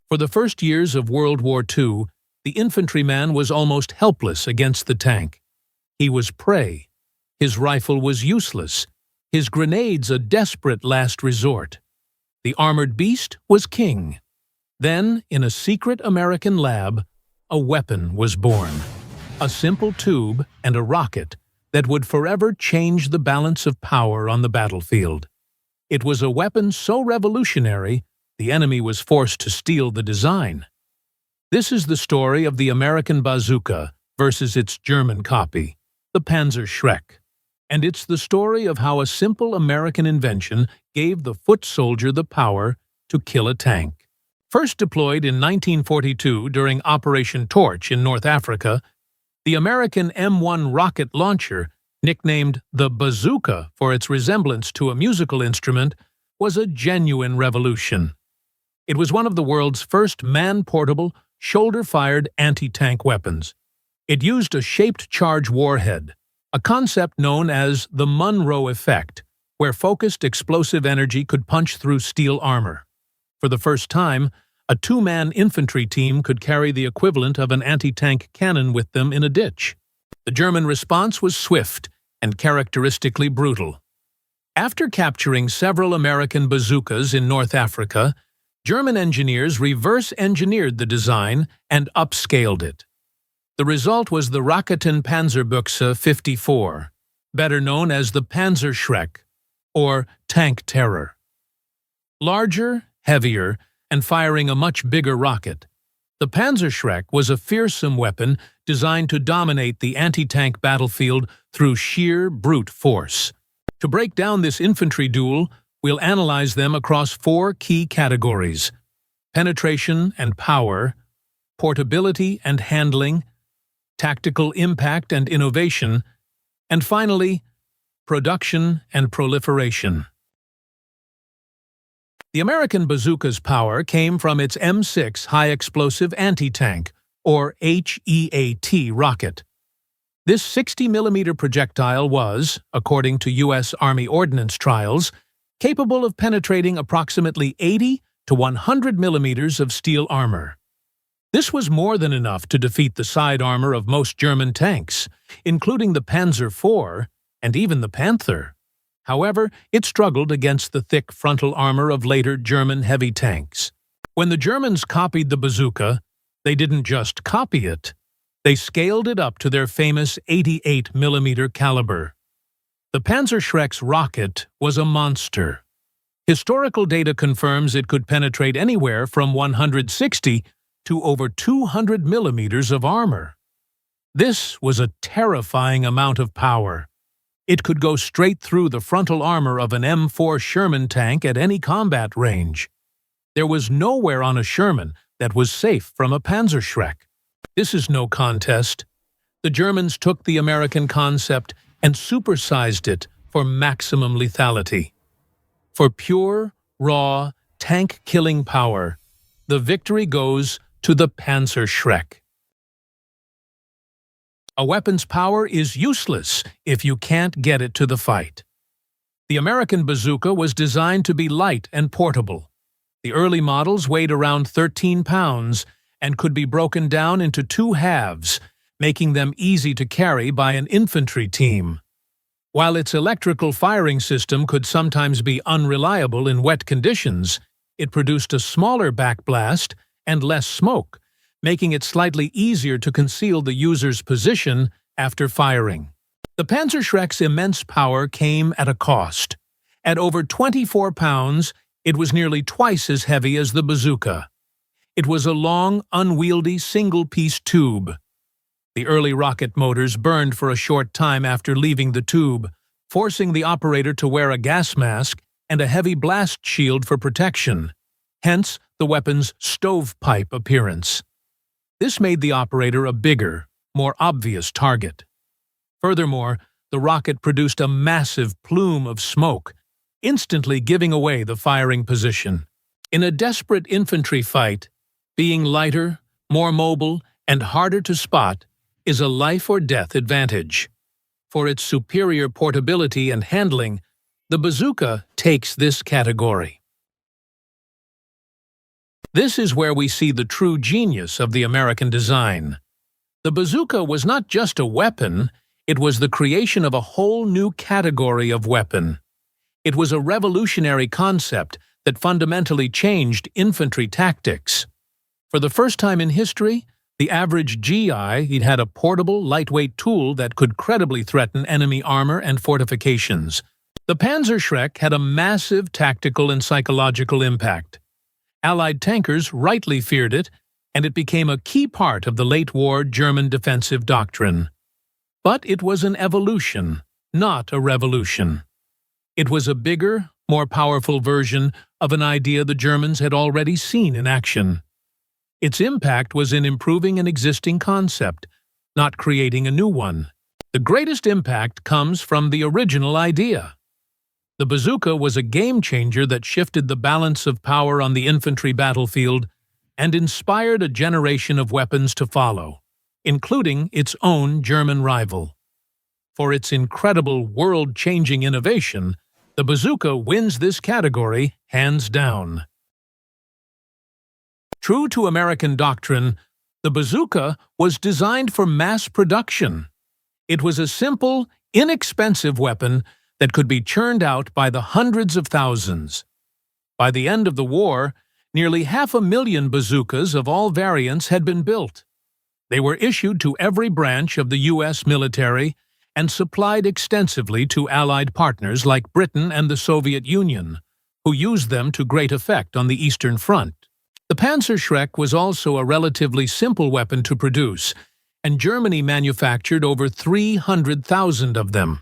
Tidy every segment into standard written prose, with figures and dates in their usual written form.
For the first years of World War II, the infantryman was almost helpless against the tank. He was prey. His rifle was useless. His grenades a desperate last resort. The armored beast was king. Then, in a secret American lab, a weapon was born. A simple tube and a rocket that would forever change the balance of power on the battlefield. It was a weapon so revolutionary, the enemy was forced to steal the design. This is the story of the American Bazooka versus its German copy, the Panzerschreck. And it's the story of how a simple American invention gave the foot soldier the power to kill a tank. First deployed in 1942 during Operation Torch in North Africa, the American M1 rocket launcher, nicknamed the Bazooka for its resemblance to a musical instrument, was a genuine revolution. It was one of the world's first man-portable, shoulder-fired anti-tank weapons. It used a shaped charge warhead, a concept known as the Monroe effect, where focused explosive energy could punch through steel armor. For the first time, a two-man infantry team could carry the equivalent of an anti-tank cannon with them in a ditch. The German response was swift and characteristically brutal. After capturing several American bazookas in North Africa, German engineers reverse-engineered the design and upscaled it. The result was the American Panzerschreck 54, better known as the Panzerschreck, or Tank Terror. Larger, heavier, and firing a much bigger rocket, the Panzerschreck was a fearsome weapon designed to dominate the anti-tank battlefield through sheer brute force. To break down this infantry duel, we'll analyze them across four key categories: penetration and power, portability and handling, tactical impact and innovation, and finally, production and proliferation. The American bazooka's power came from its M6 high-explosive anti-tank, or HEAT rocket. This 60mm projectile was, according to U.S. Army Ordnance trials, capable of penetrating approximately 80 to 100 millimeters of steel armor. This was more than enough to defeat the side armor of most German tanks, including the Panzer IV and even the Panther. However, it struggled against the thick frontal armor of later German heavy tanks. When the Germans copied the bazooka, they didn't just copy it. They scaled it up to their famous 88mm caliber. The Panzerschreck's rocket was a monster. Historical data confirms it could penetrate anywhere from 160 to over 200 millimeters of armor. This was a terrifying amount of power. It could go straight through the frontal armor of an M4 Sherman tank at any combat range. There was nowhere on a Sherman that was safe from a Panzerschreck. This is no contest. The Germans took the American concept and supersized it for maximum lethality. For pure, raw, tank-killing power, the victory goes to the Panzerschreck. A weapon's power is useless if you can't get it to the fight. The American bazooka was designed to be light and portable. The early models weighed around 13 pounds and could be broken down into two halves, making them easy to carry by an infantry team. While its electrical firing system could sometimes be unreliable in wet conditions, it produced a smaller backblast and less smoke, making it slightly easier to conceal the user's position after firing. The Panzerschreck's immense power came at a cost. At over 24 pounds, it was nearly twice as heavy as the bazooka. It was a long, unwieldy, single-piece tube. The early rocket motors burned for a short time after leaving the tube, forcing the operator to wear a gas mask and a heavy blast shield for protection, hence the weapon's stovepipe appearance. This made the operator a bigger, more obvious target. Furthermore, the rocket produced a massive plume of smoke, instantly giving away the firing position. In a desperate infantry fight, being lighter, more mobile, and harder to spot is a life-or-death advantage. For its superior portability and handling, the bazooka takes this category. This is where we see the true genius of the American design. The bazooka was not just a weapon, it was the creation of a whole new category of weapon. It was a revolutionary concept that fundamentally changed infantry tactics. For the first time in history, the average GI had a portable, lightweight tool that could credibly threaten enemy armor and fortifications. The Panzerschreck had a massive tactical and psychological impact. Allied tankers rightly feared it, and it became a key part of the late-war German defensive doctrine. But it was an evolution, not a revolution. It was a bigger, more powerful version of an idea the Germans had already seen in action. Its impact was in improving an existing concept, not creating a new one. The greatest impact comes from the original idea. The bazooka was a game-changer that shifted the balance of power on the infantry battlefield and inspired a generation of weapons to follow, including its own German rival. For its incredible world-changing innovation, the bazooka wins this category hands down. True to American doctrine, the bazooka was designed for mass production. It was a simple, inexpensive weapon that could be churned out by the hundreds of thousands. By the end of the war, nearly 500,000 bazookas of all variants had been built. They were issued to every branch of the U.S. military and supplied extensively to Allied partners like Britain and the Soviet Union, who used them to great effect on the Eastern Front. The Panzerschreck was also a relatively simple weapon to produce, and Germany manufactured over 300,000 of them.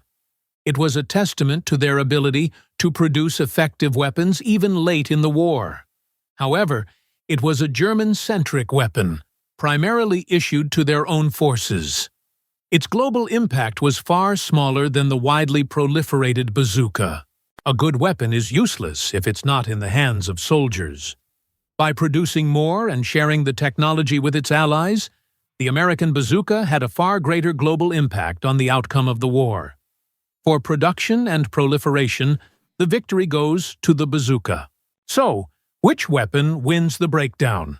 It was a testament to their ability to produce effective weapons even late in the war. However, it was a German-centric weapon, primarily issued to their own forces. Its global impact was far smaller than the widely proliferated bazooka. A good weapon is useless if it's not in the hands of soldiers. By producing more and sharing the technology with its allies, the American bazooka had a far greater global impact on the outcome of the war. For production and proliferation, the victory goes to the bazooka. So, which weapon wins the breakdown?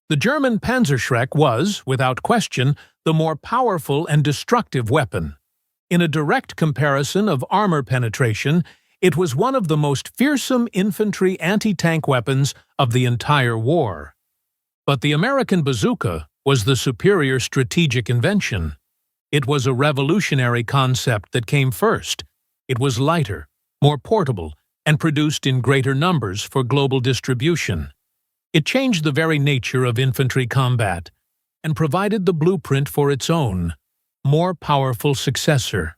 The German Panzerschreck was, without question, the more powerful and destructive weapon. In a direct comparison of armor penetration, it was one of the most fearsome infantry anti-tank weapons of the entire war. But the American bazooka was the superior strategic invention. It was a revolutionary concept that came first. It was lighter, more portable, and produced in greater numbers for global distribution. It changed the very nature of infantry combat and provided the blueprint for its own, more powerful successor.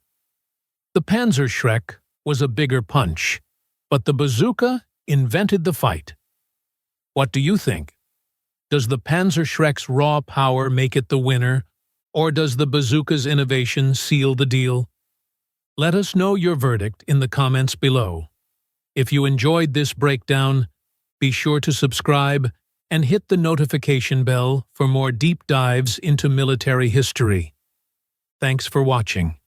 The Panzerschreck was a bigger punch, but the bazooka invented the fight. What do you think? Does the Panzerschreck's raw power make it the winner, or does the bazooka's innovation seal the deal? Let us know your verdict in the comments below. If you enjoyed this breakdown, be sure to subscribe and hit the notification bell for more deep dives into military history. Thanks for watching.